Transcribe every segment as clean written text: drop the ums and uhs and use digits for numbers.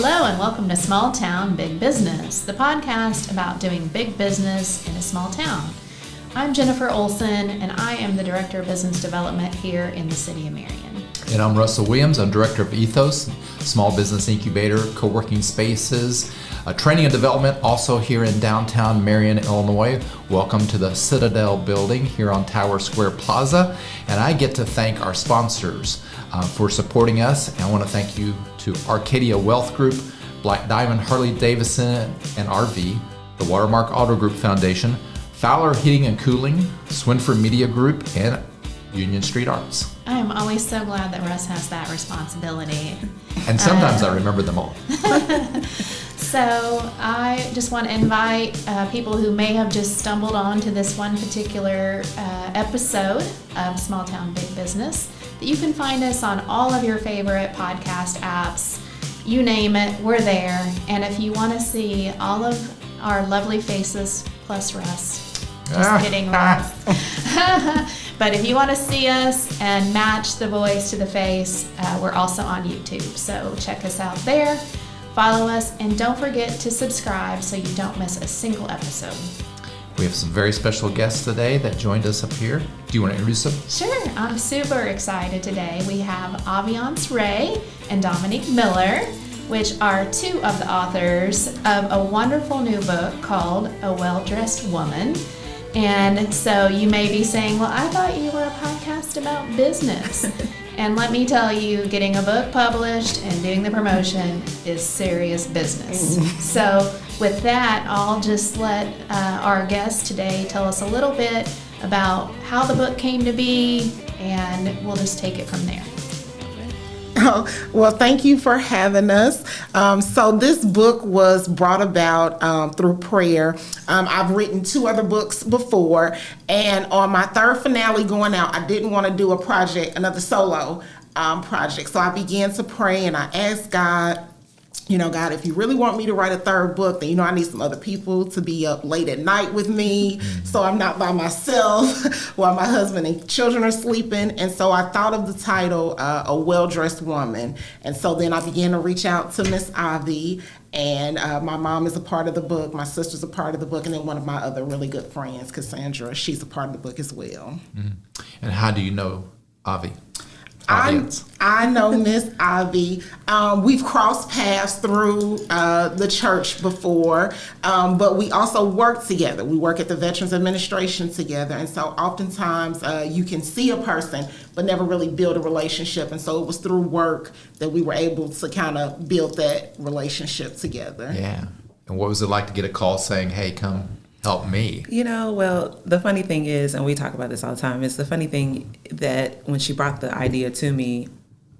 Hello and welcome to Small Town Big Business, the podcast about doing big business in a small town. I'm Jennifer Olson and I am the Director of Business Development here in the city of Marion. And I'm Russell Williams. I'm Director of EThOs, Small Business Incubator, co-working spaces, training and development also here in downtown Marion, Illinois. Welcome to the Citadel building here on Tower Square Plaza. And I get to thank our sponsors for supporting us. And I want to thank you to Arcadia Wealth Group, Black Diamond Harley Davidson and RV, the Watermark Auto Group Foundation, Fowler Heating and Cooling, Swinford Media Group, and Union Street Arts. I am always so glad that Russ has that responsibility. And sometimes I remember them all. So I just want to invite people who may have just stumbled onto this one particular episode of Small Town Big Business, that you can find us on all of your favorite podcast apps. You name it, we're there. And if you want to see all of our lovely faces plus Russ, just kidding, Russ. But if you want to see us and match the voice to the face, we're also on YouTube. So check us out there, follow us, and don't forget to subscribe so you don't miss a single episode. We have some very special guests today that joined us up here. Do you want to introduce them? Sure, I'm super excited today. We have Aviance and Domineak Miller, which are two of the authors of a wonderful new book called A Well-Dressed Woman. And so you may be saying, well, I thought you were a podcast about business. And let me tell you, getting a book published and doing the promotion is serious business. So with that, I'll just let our guest today tell us a little bit about how the book came to be, and we'll just take it from there. Oh, well, thank you for having us. So this book was brought about through prayer. I've written two other books before, and on my third finale going out, I didn't want to do another solo project. So I began to pray, and I asked God, God, if you really want me to write a third book, then, I need some other people to be up late at night with me, so I'm not by myself while my husband and children are sleeping. And so I thought of the title, A Well-Dressed Woman. And so then I began to reach out to Miss Ivy, and my mom is a part of the book, my sister's a part of the book, and then one of my other really good friends, Cassandra, she's a part of the book as well. And how do you know Avi? I know Miss Ivy. We've crossed paths through the church before, but we also work together. We work at the Veterans Administration together, and so oftentimes you can see a person but never really build a relationship, and so it was through work that we were able to kind of build that relationship together. Yeah. And what was it like to get a call saying, hey, come help me? Well, the funny thing is, and we talk about this all the time, is the funny thing that when she brought the idea to me,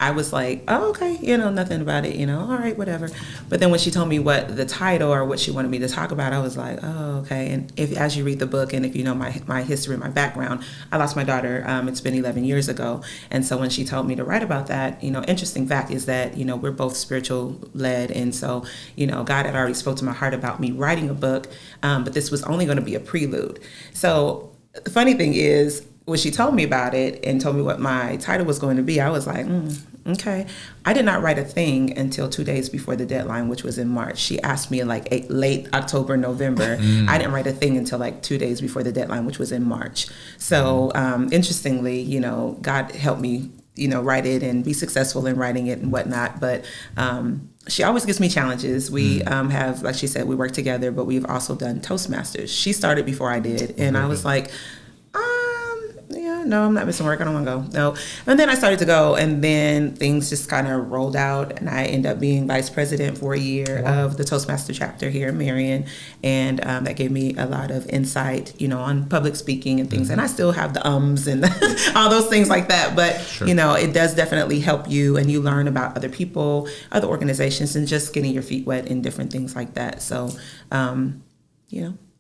I was like, oh, okay, nothing about it, all right, whatever. But then when she told me what the title or what she wanted me to talk about, I was like, oh, okay. And as you read the book, and if you know my history, my background, I lost my daughter, it's been 11 years ago. And so when she told me to write about that, interesting fact is that, we're both spiritual led. And so, God had already spoke to my heart about me writing a book, but this was only going to be a prelude. So the funny thing is, when she told me about it and told me what my title was going to be, I was like, okay. I did not write a thing until 2 days before the deadline, which was in March. She asked me in late October, November. I didn't write a thing until 2 days before the deadline, which was in March. So interestingly, God helped me, write it and be successful in writing it and whatnot. But she always gives me challenges. We have, like she said, we work together, but we've also done Toastmasters. She started before I did. And I was like, no, I'm not missing work. I don't want to go. No. And then I started to go, and then things just kind of rolled out, and I ended up being vice president for a year of the Toastmaster chapter here in Marion. And that gave me a lot of insight, on public speaking and things. And I still have the and all those things like that. But, sure. It does definitely help you, and you learn about other people, other organizations, and just getting your feet wet in different things like that. So,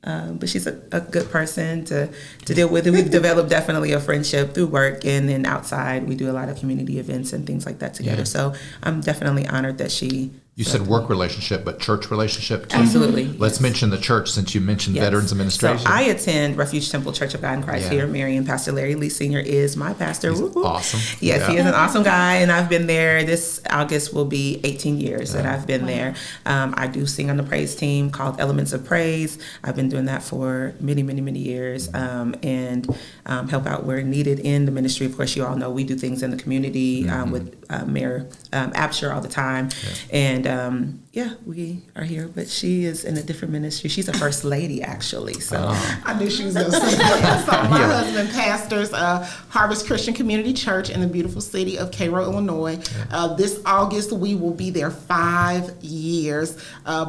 but she's a good person to deal with. And we've developed definitely a friendship through work, and then outside we do a lot of community events and things like that together. Yeah. So I'm definitely honored that she You said work relationship, but church relationship too? Absolutely. Let's mention the church since you mentioned Yes. Veterans Administration. So I attend Refuge Temple Church of God in Christ here in Marion. Pastor Larry Lee Sr. is my pastor. He's Woo-hoo. awesome. Yes, Yeah. he is an awesome guy, and I've been there. This August will be 18 years that I've been there. I do sing on the praise team called Elements of Praise. I've been doing that for many, many, many years, and help out where needed in the ministry. Of course, you all know we do things in the community with Mayor Absher all the time, and we are here, but she is in a different ministry. She's a first lady, actually. So I knew she was going to say that. So my husband pastors Harvest Christian Community Church in the beautiful city of Cairo, Illinois. This August, we will be there 5 years.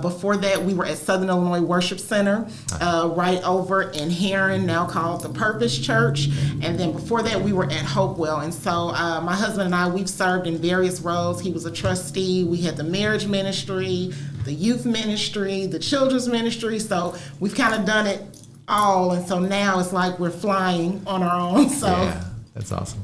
Before that, we were at Southern Illinois Worship Center, right over in Heron, now called the Purpose Church. And then before that, we were at Hopewell. And so my husband and I, we've served in various roles. He was a trustee. We had the marriage ministry, the youth ministry, the children's ministry. So we've kind of done it all. And so now it's like we're flying on our own. So Yeah, that's awesome.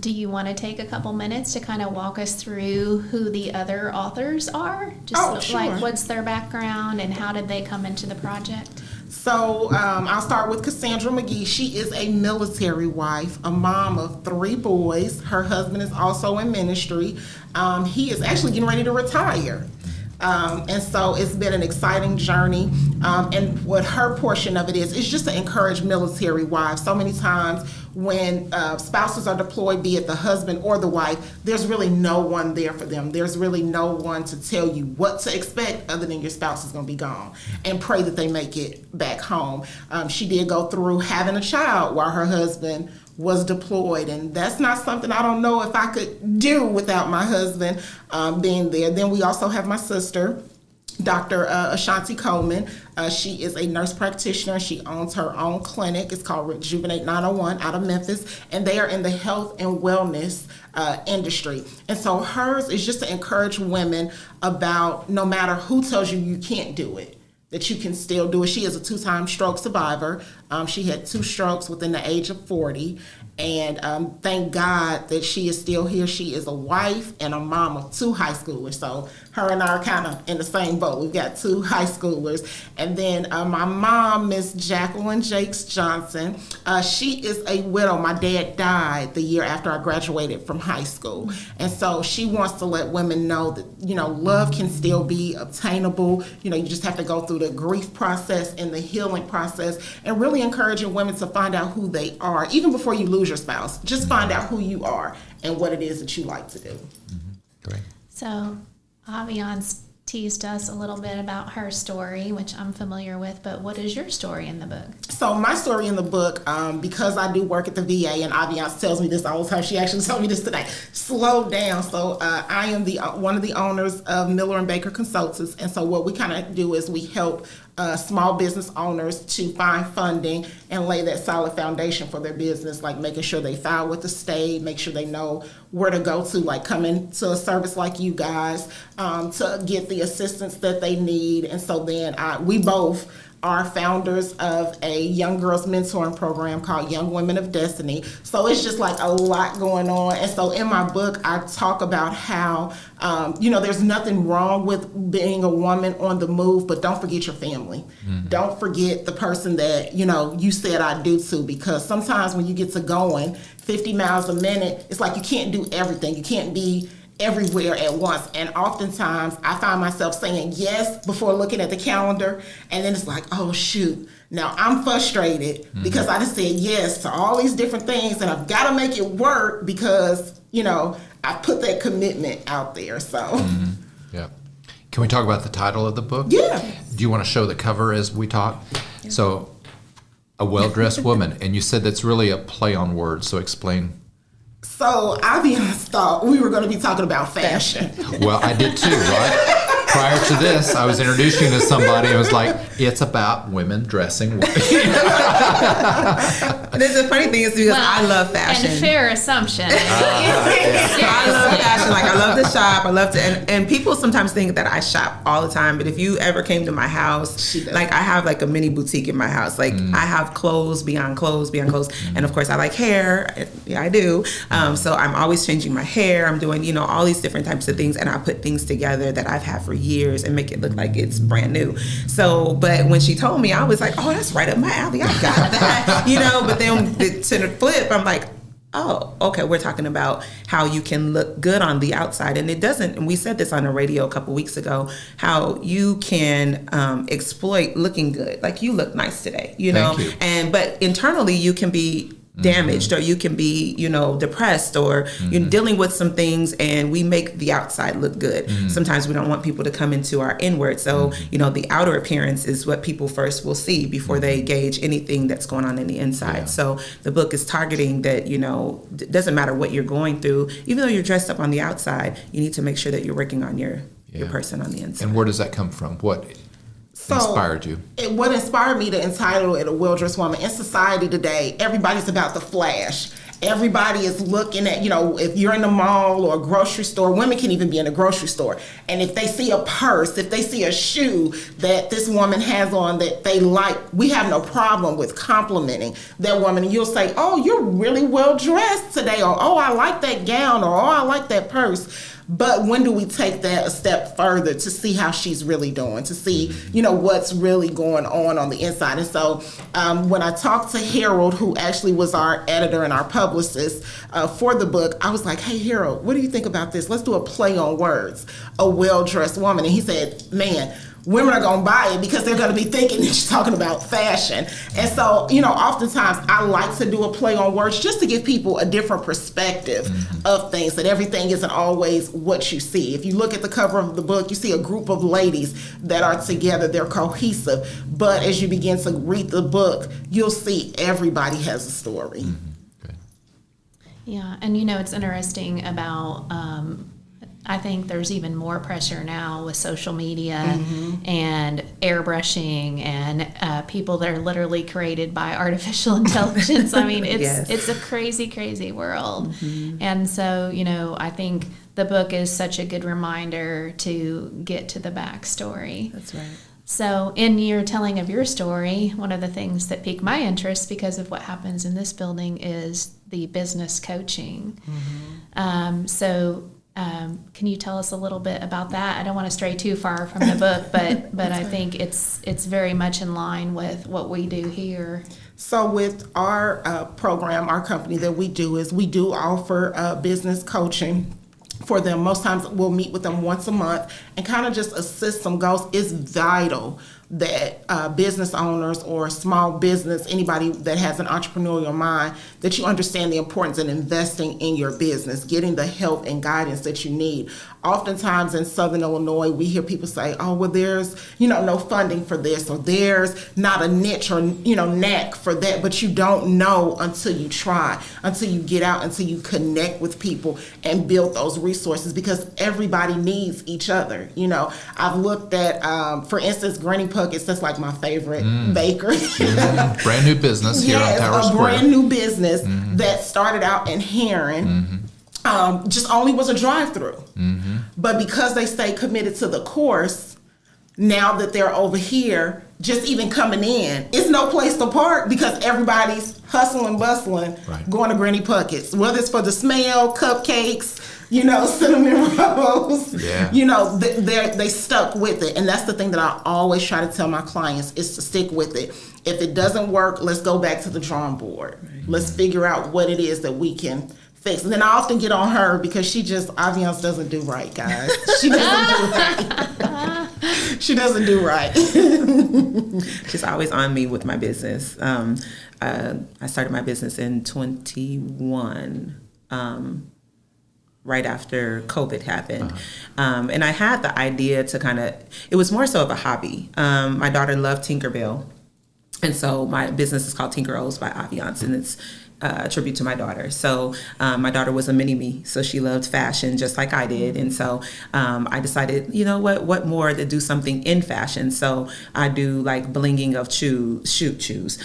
Do you want to take a couple minutes to kind of walk us through who the other authors are? Just sure. like what's their background and how did they come into the project? So I'll start with Cassandra McGee. She is a military wife, a mom of 3 boys. Her husband is also in ministry. He is actually getting ready to retire. And so it's been an exciting journey. And what her portion of it is just to encourage military wives. So many times when spouses are deployed, be it the husband or the wife, there's really no one there for them. There's really no one to tell you what to expect other than your spouse is going to be gone, and pray that they make it back home. She did go through having a child while her husband was deployed, and that's not something I don't know if I could do without my husband being there. Then we also have my sister, Dr. Ashanti Coleman. She is a nurse practitioner. She owns her own clinic. It's called Rejuvenate 901 out of Memphis, and they are in the health and wellness industry. And so hers is just to encourage women about no matter who tells you you can't do it, that you can still do it. She is a 2-time stroke survivor. She had 2 strokes within the age of 40. And thank God that she is still here. She is a wife and a mom of 2 high schoolers. So her and I are kind of in the same boat. We've got 2 high schoolers. And then my mom, Miss Jacqueline Jakes Johnson, she is a widow. My dad died the year after I graduated from high school. And so she wants to let women know that, love can still be obtainable. You just have to go through the grief process and the healing process, and really encouraging women to find out who they are, even before you lose your spouse. Just find out who you are and what it is that you like to do. Great. So Aviance teased us a little bit about her story, which I'm familiar with, but what is your story in the book? So my story in the book, because I do work at the VA, and Aviance tells me this all the time. She actually told me this today. Slow down. So I am one of the owners of Miller and Baker Consultants, and so what we kind of do is we help small business owners to find funding and lay that solid foundation for their business, like making sure they file with the state, make sure they know where to go to, like come into a service like you guys, to get the assistance that they need. And so then we both are founders of a young girls mentoring program called Young Women of Destiny. So it's just like a lot going on. And so in my book, I talk about how, there's nothing wrong with being a woman on the move, but don't forget your family. Mm-hmm. Don't forget the person that, you said I do to, because sometimes when you get to going 50 miles a minute, it's like you can't do everything. You can't be everywhere at once. And oftentimes I find myself saying yes before looking at the calendar, and then it's like, oh shoot, now I'm frustrated because I just said yes to all these different things, and I've got to make it work because I put that commitment out there. So yeah. Can we talk about the title of the book? Yeah. Do you want to show the cover as we talk? Yeah. So a well-dressed woman, and you said that's really a play on words, so explain. So Aviance thought we were going to be talking about fashion. Well, I did too, right? prior to this, I was introducing you to somebody. I was like, it's about women dressing. There's a funny thing is because I love fashion. And fair assumption. I love fashion. Like, I love to shop. I love to, and people sometimes think that I shop all the time. But if you ever came to my house, like, I have like a mini boutique in my house. Like, I have clothes beyond clothes beyond clothes. And of course, I like hair. Yeah, I do. So I'm always changing my hair. I'm doing, all these different types of things. And I put things together that I've had for years and make it look like it's brand new. So, but when she told me, I was like, oh, that's right up my alley. I got that, But then to the flip, I'm like, oh, okay, we're talking about how you can look good on the outside. And it doesn't, and we said this on the radio a couple weeks ago, how you can exploit looking good. Like, you look nice today, Thank you. But internally you can be damaged, or you can be, depressed, or you're dealing with some things, and we make the outside look good. Sometimes we don't want people to come into our inward. So, the outer appearance is what people first will see before they gauge anything that's going on in the inside. Yeah. So the book is targeting that, it doesn't matter what you're going through, even though you're dressed up on the outside, you need to make sure that you're working on your person on the inside. And where does that come from? What inspired you? What inspired me to entitle it A Well-Dressed Woman? In society today, everybody's about the flash. Everybody is looking at, if you're in the mall or a grocery store, women can even be in a grocery store. And if they see a purse, if they see a shoe that this woman has on that they like, we have no problem with complimenting that woman. And you'll say, oh, you're really well dressed today. Or, oh, I like that gown. Or, oh, I like that purse. But when do we take that a step further to see how she's really doing, to see, what's really going on the inside? And so when I talked to Harold, who actually was our editor and our publicist for the book, I was like, hey, Harold, what do you think about this? Let's do a play on words, a well-dressed woman. And he said, man, women are going to buy it because they're going to be thinking that she's talking about fashion. And so, oftentimes I like to do a play on words just to give people a different perspective of things, that everything isn't always what you see. If you look at the cover of the book, you see a group of ladies that are together, they're cohesive. But as you begin to read the book, you'll see everybody has a story. Good. Yeah, and it's interesting about I think there's even more pressure now with social media and airbrushing and people that are literally created by artificial intelligence. I mean, it's a crazy, crazy world. And so, I think the book is such a good reminder to get to the backstory. That's right. So in your telling of your story, one of the things that piqued my interest because of what happens in this building is the business coaching. Can you tell us a little bit about that? I don't want to stray too far from the book, but I think it's very much in line with what we do here. So with our program, our company that we do offer business coaching for them. Most times we'll meet with them once a month and kind of just assist some goals. It's vital that business owners or small business, anybody that has an entrepreneurial mind, that you understand the importance of investing in your business, getting the help and guidance that you need. Oftentimes in Southern Illinois, we hear people say, oh, well, there's, no funding for this, or there's not a niche or, knack for that, but you don't know until you try, until you get out, until you connect with people and build those resources, because everybody needs each other. I've looked at, for instance, Granny Puckett's, that's like my favorite bakery. Brand new business here on Tower Square. A brand new business that started out in Heron. Just only was a drive-through. But because they stayed committed to the course, now that they're over here, just even coming in, it's no place to park because everybody's hustling, bustling, going to Granny Puckett's. Whether it's for the smell, cupcakes, cinnamon rolls, they stuck with it. And that's the thing that I always try to tell my clients, is to stick with it. If it doesn't work, let's go back to the drawing board. Let's figure out what it is that we can fix. And then I often get on her because Aviance doesn't do right, guys. She doesn't do right. She doesn't do right. She's always on me with my business. I started my business in 21, right after COVID happened. And I had the idea to it was more so of a hobby. My daughter loved Tinkerbell. And so my business is called EThOs by Aviance, and it's tribute to my daughter. So my daughter was a mini-me, so she loved fashion just like I did. And so I decided, you know what more to do something in fashion. So I do like blinging of shoes,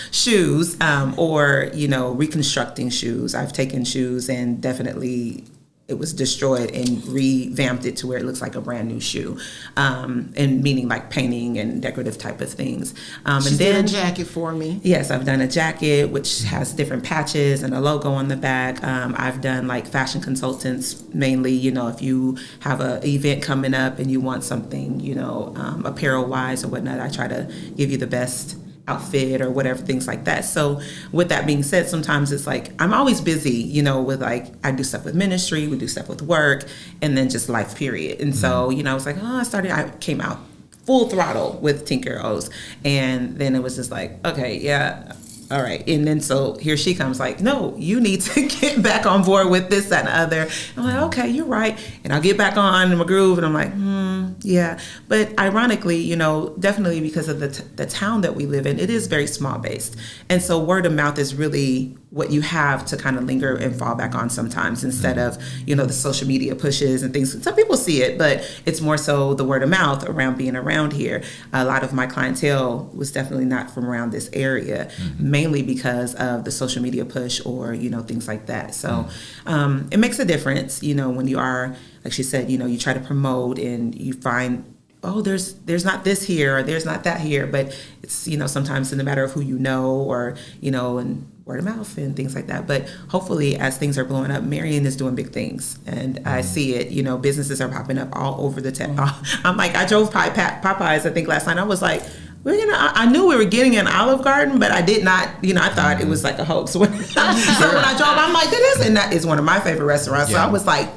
or, you know, reconstructing shoes. I've taken shoes and definitely it was destroyed and revamped it to where it looks like a brand new shoe, and meaning like painting and decorative type of things. And then did a jacket for me. Yes, I've done a jacket which has different patches and a logo on the back. I've done like fashion consultants mainly. You know, if you have an event coming up and you want something, you know, apparel wise or whatnot, I try to give you the best outfit or whatever, things like that. So with that being said, sometimes it's like I'm always busy, you know, with like I do stuff with ministry, we do stuff with work, and then just life period. And so, you know, I was like, I came out full throttle with EThOs, and then it was just like, okay, yeah, all right. And then so here she comes like, no, you need to get back on board with this, that, and the other. I'm like, okay, you're right. And I'll get back on my groove. And I'm like, yeah. But ironically, you know, definitely because of the town that we live in, it is very small based. And so word of mouth is really what you have to kind of linger and fall back on sometimes, instead of, you know, the social media pushes and things. Some people see it, but it's more so the word of mouth around being around here. A lot of my clientele was definitely not from around this area, mainly because of the social media push or, you know, things like that. So it makes a difference, you know, when you are, like she said, you know, you try to promote and you find, oh, there's not this here or there's not that here, but it's, you know, sometimes in the matter of who you know or, you know, and word of mouth and things like that. But hopefully as things are blowing up, Marion is doing big things, and I see it, you know, businesses are popping up all over the town. I'm like, I drove by Popeyes, I think last night. I was like, I knew we were getting an Olive Garden, but I did not, you know, I thought it was like a hoax. So when I drove, I'm like, that is one of my favorite restaurants. So I was like,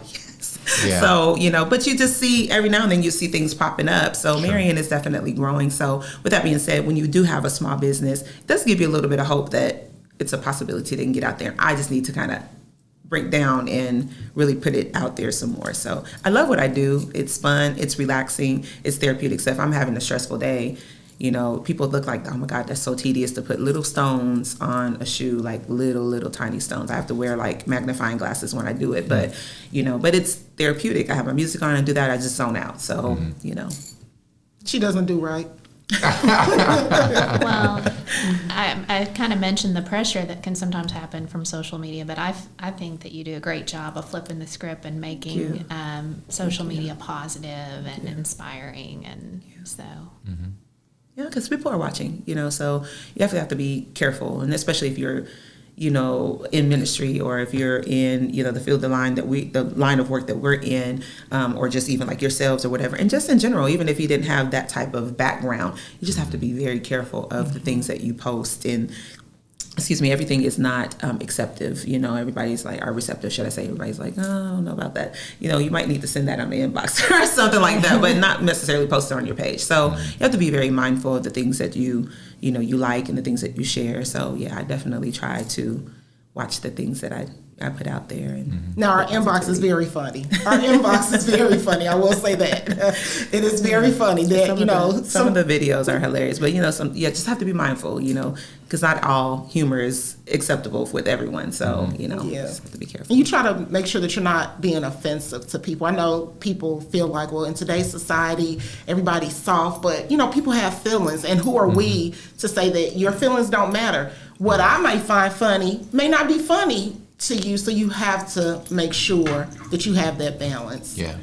yeah. So, you know, but you just see every now and then you see things popping up. So Marion is definitely growing. So with that being said, when you do have a small business, it does give you a little bit of hope that it's a possibility they can get out there. I just need to kind of break down and really put it out there some more. So I love what I do. It's fun. It's relaxing. It's therapeutic. So if I'm having a stressful day, you know, people look like, oh my God, that's so tedious to put little stones on a shoe, like little tiny stones. I have to wear like magnifying glasses when I do it, but, you know, but it's therapeutic. I have my music on and do that. I just zone out. So, you know. She doesn't do right. Well, I kind of mentioned the pressure that can sometimes happen from social media, but I think that you do a great job of flipping the script and making social media positive and inspiring, and so. Yeah, because people are watching, you know, so you have to be careful, and especially if you're, you know, in ministry, or if you're in, you know, the line of work that we're in, or just even like yourselves or whatever, and just in general, even if you didn't have that type of background, you just have to be very careful of the things that you post. And everything is not acceptive. You know, everybody's like, or receptive, should I say. Everybody's like, oh, I don't know about that. You know, you might need to send that on the inbox or something like that, but not necessarily post it on your page. So you have to be very mindful of the things that you like and the things that you share. So yeah, I definitely try to watch the things that I put out there. And now our inbox is very funny. Our inbox is very funny. I will say that it is very funny that some of the videos are hilarious, but just have to be mindful, because not all humor is acceptable with everyone. So just have to be careful. You try to make sure that you're not being offensive to people. I know people feel like, well, in today's society, everybody's soft, but people have feelings, and who are we to say that your feelings don't matter? What I might find funny may not be funny to you, so you have to make sure that you have that balance. Yeah.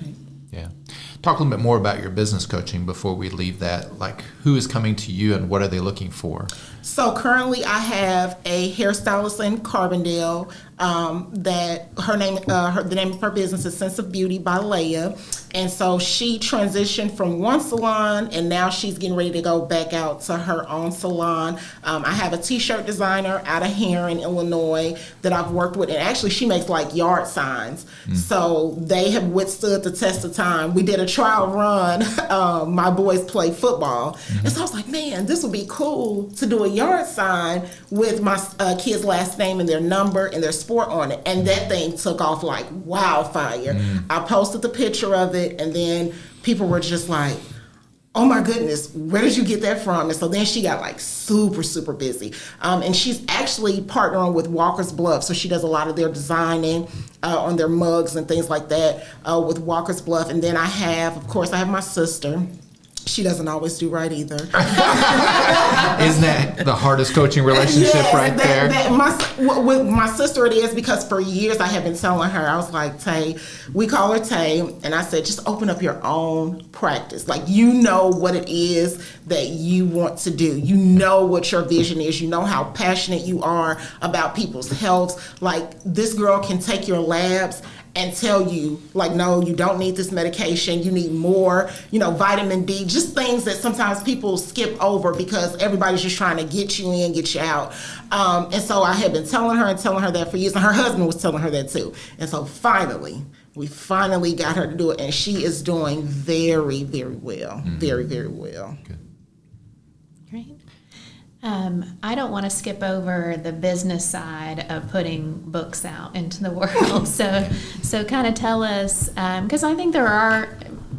Talk a little bit more about your business coaching before we leave that. Like, who is coming to you and what are they looking for? So currently I have a hairstylist in Carbondale that the name of her business is Sense of Beauty by Leah. And so she transitioned from one salon, and now she's getting ready to go back out to her own salon. I have a t-shirt designer out of here in Illinois that I've worked with, and actually she makes like yard signs. So they have withstood the test of time. We did a trial run. My boys play football. And so I was like, man, this would be cool to do a yard sign with my kids' last name and their number and their sport on it. And that thing took off like wildfire. I posted the picture of it, and then people were just like, oh my goodness, where did you get that from? And so then she got like super, super busy. And she's actually partnering with Walker's Bluff. So she does a lot of their designing on their mugs and things like that with Walker's Bluff. And then I have my sister. She doesn't always do right either. Isn't that the hardest coaching relationship there? With my sister it is, because for years I have been telling her, I was like, Tay, we call her Tay, and I said, just open up your own practice. Like, you know what it is that you want to do. You know what your vision is. You know how passionate you are about people's health. Like, this girl can take your labs and tell you, like, no, you don't need this medication, you need more, vitamin D, just things that sometimes people skip over because everybody's just trying to get you in, get you out. And so I had been telling her that for years, and her husband was telling her that too. And so we finally got her to do it, and she is doing very, very well. Mm-hmm. Very, very well. Good. Great. I don't want to skip over the business side of putting books out into the world. So kind of tell us, because I think there are,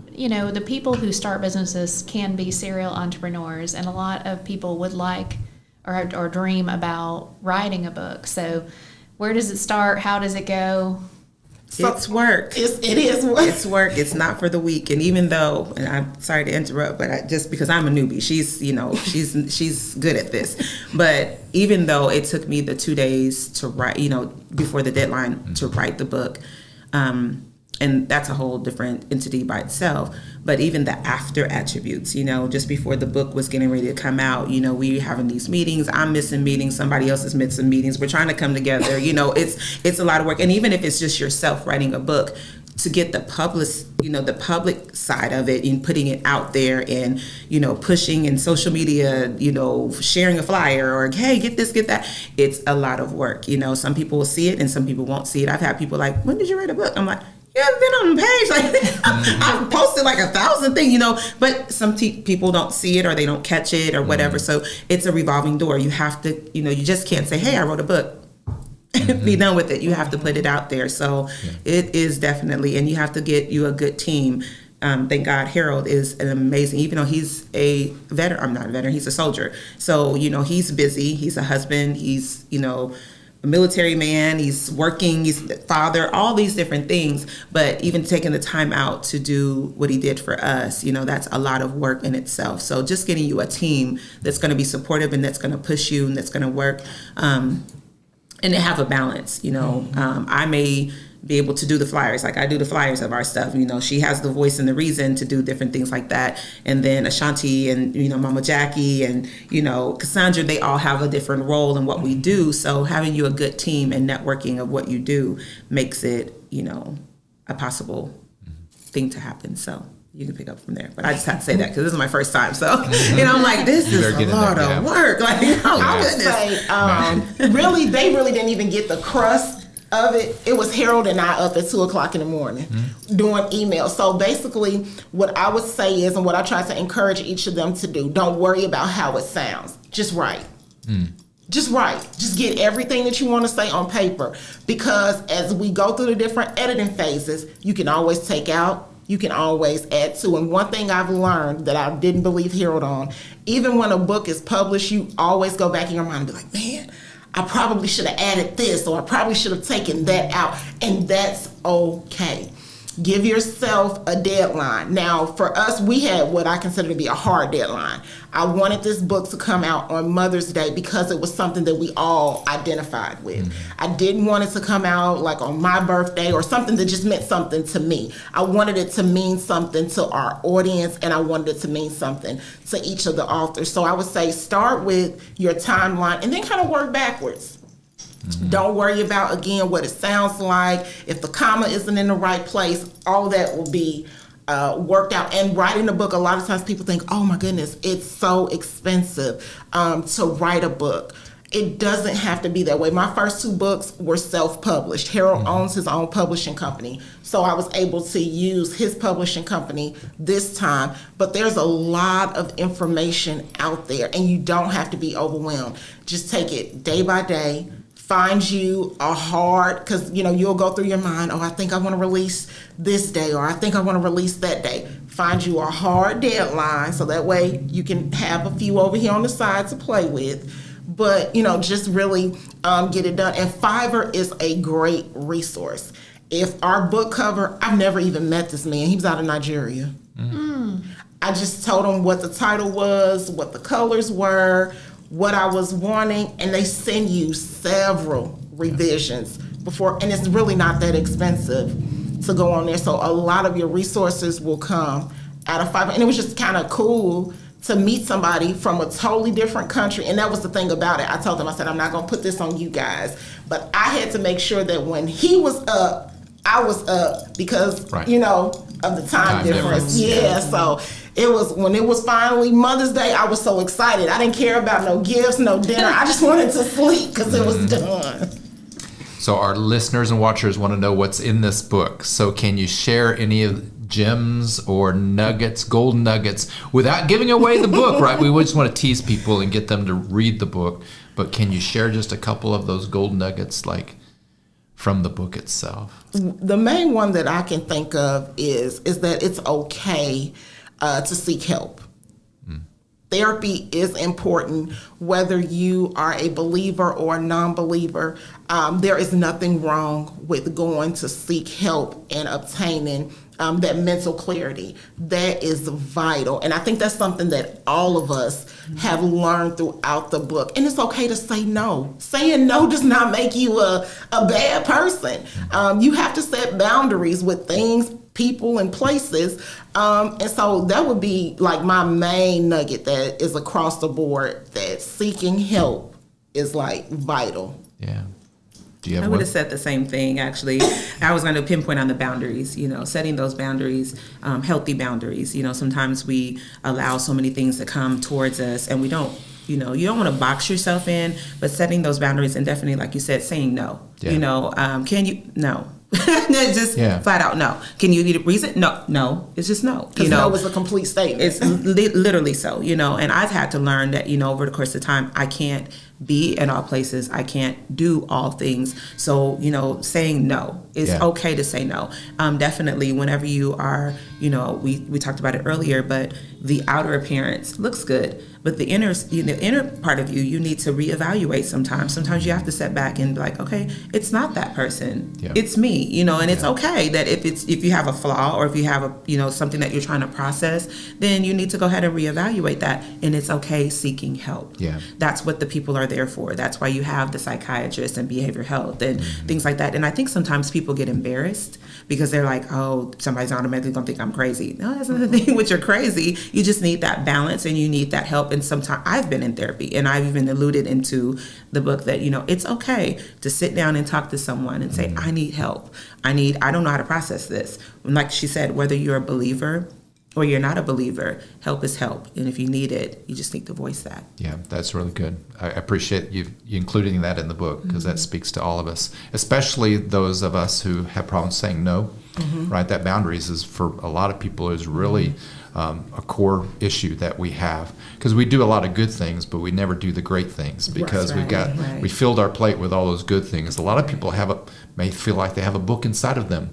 the people who start businesses can be serial entrepreneurs, and a lot of people would like or dream about writing a book. So where does it start? How does it go? It's work. It is work. It's work. It's not for the weak. And even though, and I'm sorry to interrupt, but just because I'm a newbie, she's good at this. But even though it took me the 2 days to write, before the deadline to write the book, and that's a whole different entity by itself. But even the after attributes, just before the book was getting ready to come out, we having these meetings. I'm missing meetings. Somebody else is missing meetings. We're trying to come together. It's a lot of work. And even if it's just yourself writing a book, to get the public side of it and putting it out there and, pushing in social media, sharing a flyer or, hey, get this, get that. It's a lot of work. Some people will see it and some people won't see it. I've had people like, when did you write a book? I'm like, you haven't been on the page. Like, I've posted like 1,000 things, but some people don't see it or they don't catch it or whatever. So it's a revolving door. You have to, you just can't say, hey, I wrote a book. Be done with it. You have to put it out there. So it is definitely, and you have to get you a good team. Thank God Harold is an amazing, even though he's a veteran, I'm not a veteran, he's a soldier. So, he's busy. He's a husband. He's, a military man, he's working, he's a father, all these different things. But even taking the time out to do what he did for us, that's a lot of work in itself. So just getting you a team that's going to be supportive and that's going to push you and that's going to work and to have a balance. I may be able to do the flyers, like I do the flyers of our stuff. She has the voice and the reason to do different things like that. And then Ashanti and, Mama Jackie and, Cassandra, they all have a different role in what we do. So having you a good team and networking of what you do makes it, a possible thing to happen. So you can pick up from there. But I just had to say that because this is my first time. So, I'm like, this is a lot of work. Like, I would say, really, they really didn't even get the crust of it. It was Harold and I up at 2:00 in the morning doing emails. So basically what I would say is, and what I try to encourage each of them to do, don't worry about how it sounds. Just write. Just write. Just get everything that you want to say on paper, because as we go through the different editing phases, you can always take out, you can always add to. And one thing I've learned that I didn't believe Harold on, even when a book is published, you always go back in your mind and be like, man, I probably should have added this, or I probably should have taken that out. And that's okay. Give yourself a deadline. Now, for us, we had what I consider to be a hard deadline. I wanted this book to come out on Mother's Day because it was something that we all identified with. I didn't want it to come out like on my birthday or something that just meant something to me. I wanted it to mean something to our audience, and I wanted it to mean something to each of the authors. So I would say start with your timeline and then kind of work backwards. Don't worry about, again, what it sounds like. If the comma isn't in the right place, all of that will be worked out. And writing a book, a lot of times people think, oh my goodness, it's so expensive to write a book. It doesn't have to be that way. My first 2 books were self-published. Harold owns his own publishing company, so I was able to use his publishing company this time. But there's a lot of information out there, and you don't have to be overwhelmed. Just take it day by day. find you a hard, because you'll go through your mind, I think I want to release this day, or I think I want to release that day. Find you a hard deadline so that way you can have a few over here on the side to play with. But just really get it done. And Fiverr is a great resource. If our book cover, I've never even met this man. He was out of Nigeria. I just told him what the title was, what the colors were, what I was wanting, and they send you several revisions before, and it's really not that expensive to go on there. So a lot of your resources will come out of Fiverr. And it was just kind of cool to meet somebody from a totally different country. And that was the thing about it. I told them, I said, I'm not going to put this on you guys. But I had to make sure that when he was up, I was up because, of the time difference. Yeah, so when it was finally Mother's Day, I was so excited. I didn't care about no gifts, no dinner. I just wanted to sleep because it was done. So our listeners and watchers want to know what's in this book. So can you share any of the gems or nuggets, golden nuggets, without giving away the book, right? We just want to tease people and get them to read the book. But can you share just a couple of those golden nuggets, like from the book itself? The main one that I can think of is that it's okay to seek help. Therapy is important, whether you are a believer or a non-believer. There is nothing wrong with going to seek help and obtaining that mental clarity. That is vital. And I think that's something that all of us have learned throughout the book. And it's okay to say no. Saying no does not make you a bad person. You have to set boundaries with things, people, and places. And so that would be like my main nugget that is across the board, that seeking help is like vital. Yeah. Do you have I would have said the same thing, actually. I was going to pinpoint on the boundaries, setting those boundaries, healthy boundaries. Sometimes we allow so many things to come towards us and we don't, you don't want to box yourself in, but setting those boundaries and definitely, like you said, saying no. Yeah. Can you? No. Just flat out no. Can you need a reason? No. It's just no. Because no is a complete statement. It's literally so. And I've had to learn that over the course of time, I can't be in all places. I can't do all things. So saying no is okay to say no. Definitely, whenever you are, we talked about it earlier, but the outer appearance looks good, but the inner part of you need to reevaluate sometimes. Sometimes you have to step back and be like, okay, it's not that person. Yeah. It's me. And it's okay that if you have a flaw or if you have something that you're trying to process, then you need to go ahead and reevaluate that. And it's okay seeking help. Yeah. That's what the people are there for. That's why you have the psychiatrists and behavioral health and things like that. And I think sometimes people get embarrassed because they're like, oh, somebody's automatically gonna think I'm crazy. No, that's not the thing with you're crazy. You just need that balance and you need that help. And sometimes I've been in therapy and I've even alluded into the book that, it's okay to sit down and talk to someone and say, I need help. I don't know how to process this. And like she said, whether you're a believer or you're not a believer, help is help. And if you need it, you just need to voice that. Yeah, that's really good. I appreciate you including that in the book because that speaks to all of us, especially those of us who have problems saying no, right? That boundaries is for a lot of people is really a core issue that we have because we do a lot of good things, but we never do the great things because we filled our plate with all those good things. A lot of people may feel like they have a book inside of them,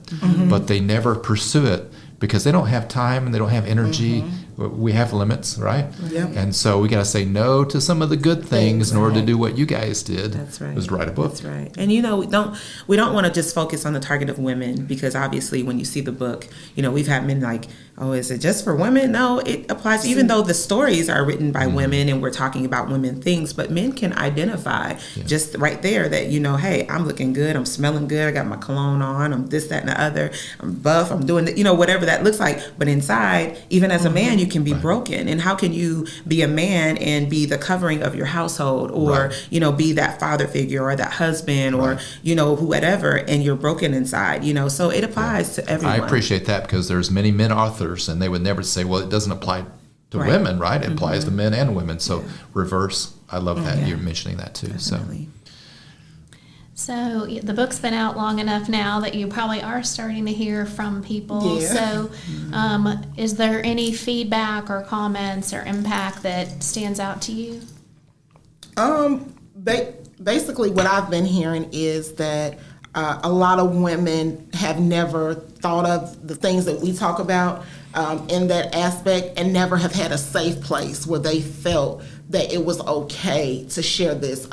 but they never pursue it because they don't have time and they don't have energy. We have limits, right? Yep. And so we got to say no to some of the good things in order to do what you guys did. That's right. Was write a book. That's right. And we don't want to just focus on the target of women because obviously when you see the book, we've had men like, oh, is it just for women? No, it applies even though the stories are written by women and we're talking about women things, but men can identify just right there that, hey, I'm looking good, I'm smelling good, I got my cologne on, I'm this, that, and the other, I'm buff, I'm doing whatever that looks like. But inside, even as a man, you can be broken. And how can you be a man and be the covering of your household or, be that father figure or that husband or, whatever, and you're broken inside, so it applies to everyone. I appreciate that because there's many men authors and they would never say, well, it doesn't apply to women, right? It applies to men and women. So reverse. I love that. You're mentioning that too. Definitely. So the book's been out long enough now that you probably are starting to hear from people. Yeah. So is there any feedback or comments or impact that stands out to you? Basically, what I've been hearing is that a lot of women have never thought of the things that we talk about in that aspect, and never have had a safe place where they felt that it was okay to share this.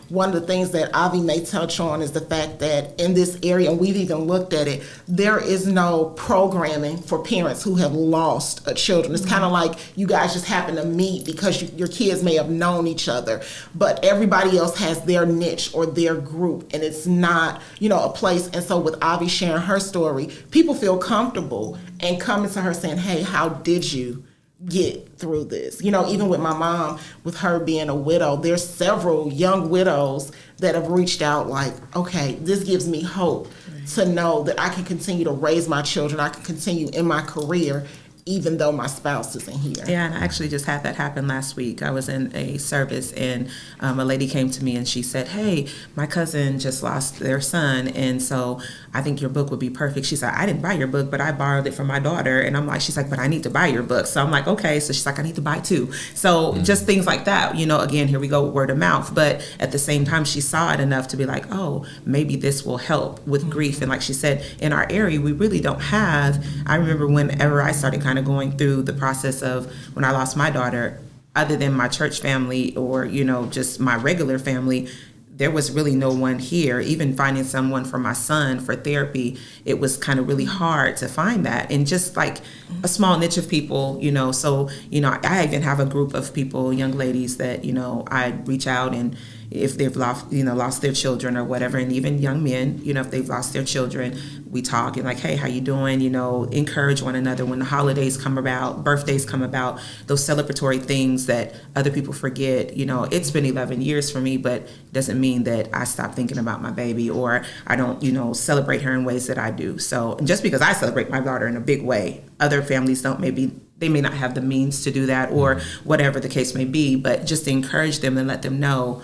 One of the things that Avi may touch on is the fact that in this area, and we've even looked at it, there is no programming for parents who have lost children. It's kind of like you guys just happen to meet because your kids may have known each other, but everybody else has their niche or their group, and it's not, a place. And so with Avi sharing her story, people feel comfortable and coming to her saying, hey, how did you get through this? Even with my mom, with her being a widow, there's several young widows that have reached out like, okay, this gives me hope to know that I can continue to raise my children, I can continue in my career, even though my spouse isn't here. Yeah, and I actually just had that happen last week. I was in a service, and a lady came to me and she said, hey, my cousin just lost their son, and so I think your book would be perfect. She said, I didn't buy your book, but I borrowed it from my daughter. And I'm like, she's like, but I need to buy your book. So I'm like, okay. So she's like, I need to buy two. So just things like that, again, here we go, word of mouth. But at the same time, she saw it enough to be like, oh, maybe this will help with grief. And like she said, in our area, we really don't have, I remember whenever I started kind of going through the process of when I lost my daughter, other than my church family or, just my regular family, there was really no one here. Even finding someone for my son for therapy, it was kind of really hard to find that. And just like a small niche of people, so, I even have a group of people, young ladies that, I reach out, and if they've lost their children or whatever, and even young men, if they've lost their children, we talk and like, hey, how you doing? Encourage one another when the holidays come about, birthdays come about, those celebratory things that other people forget. It's been 11 years for me, but it doesn't mean that I stop thinking about my baby or I don't, celebrate her in ways that I do. So just because I celebrate my daughter in a big way, other families don't, they may not have the means to do that or whatever the case may be, but just to encourage them and let them know,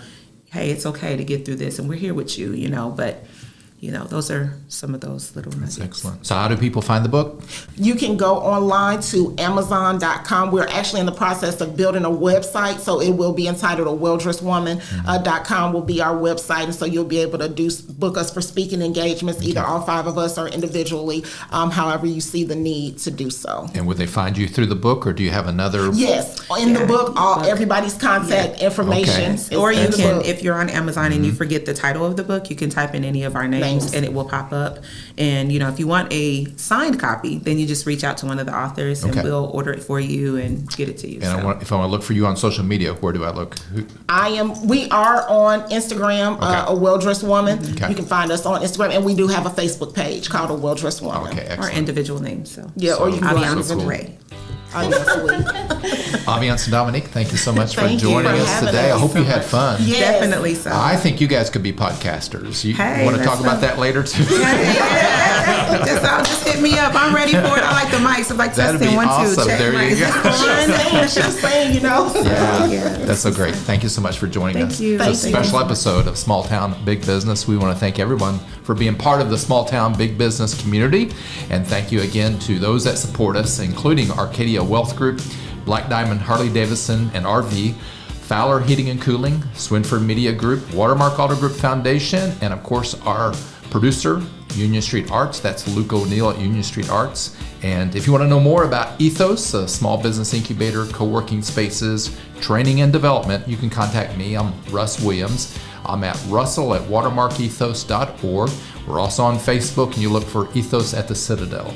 hey, it's okay to get through this, and we're here with you, but those are some of those little nuggets. That's excellent. So how do people find the book? You can go online to Amazon.com. We're actually in the process of building a website, so it will be entitled WellDressedWoman.com will be our website, and so you'll be able to book us for speaking engagements, either all 5 of us or individually, however you see the need to do so. And would they find you through the book, or do you have another? Yes, in the book, everybody's contact information. Okay. Or you can, if you're on Amazon and you forget the title of the book, you can type in any of our names. And it will pop up. And, if you want a signed copy, then you just reach out to one of the authors and we'll order it for you and get it to you. And if I want to look for you on social media, where do I look? We are on Instagram, A Well-Dressed Woman. Okay. You can find us on Instagram, and we do have a Facebook page called A Well-Dressed Woman. Okay, excellent. Or individual names. So. Yeah, or you can Aviance and Ray. Aviance and Domineak, thank you so much for joining us today. I hope you had fun. Yes. Definitely so. I think you guys could be podcasters. You want to talk about that later too? Just hit me up. I'm ready for it. I like the mics. I'm like That'd testing be 1, 2. awesome. Check There you go. She was saying, Yeah, that's so great. Thank you so much for joining us. Thank you. It's a special episode of Small Town Big Business. We want to thank everyone for being part of the Small Town Big Business community. And thank you again to those that support us, including Arcadia Wealth Group, Black Diamond Harley Davidson and RV, Fowler Heating and Cooling, Swinford Media Group, Watermark Auto Group Foundation, and of course our producer, Union Street Arts. That's Luke O'Neill at Union Street Arts. And if you want to know more about EThOs, a small business incubator, co-working spaces, training and development, you can contact me. I'm Russ Williams. I'm at russell@watermarkethos.org. We're also on Facebook, and you look for EThOs at the Citadel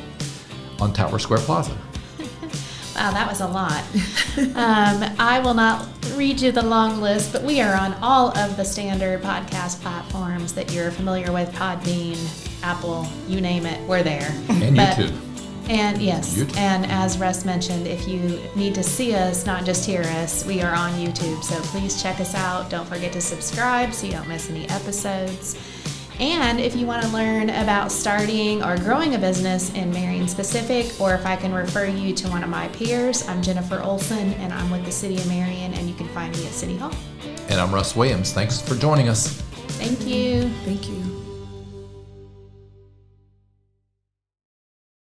on Tower Square Plaza. Wow, that was a lot. I will not read you the long list, but we are on all of the standard podcast platforms that you're familiar with: Podbean, Apple, you name it, we're there. And YouTube. And yes, YouTube. And as Russ mentioned, if you need to see us, not just hear us, we are on YouTube. So please check us out. Don't forget to subscribe so you don't miss any episodes. And if you want to learn about starting or growing a business in Marion specific, or if I can refer you to one of my peers, I'm Jennifer Olson, and I'm with the City of Marion, and you can find me at City Hall. And I'm Russ Williams. Thanks for joining us. Thank you. Thank you.